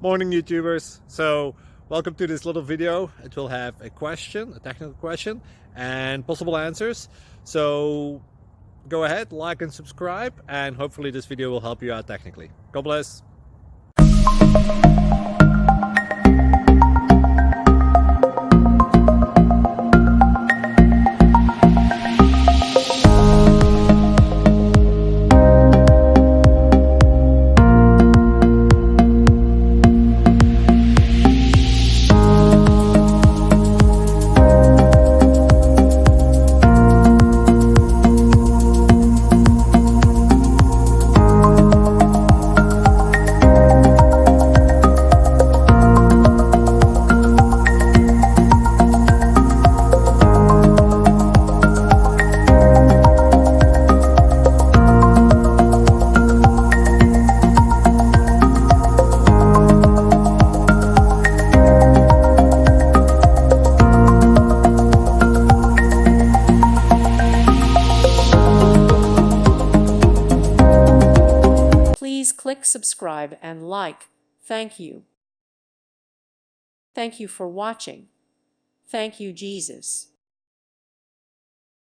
Morning YouTubers. So welcome to this little video. It will have a question, a technical question, and possible answers. So go ahead, like and subscribe, and hopefully this video will help you out technically. God bless. Please click subscribe and like. Thank you. Thank you for watching. Thank you, Jesus.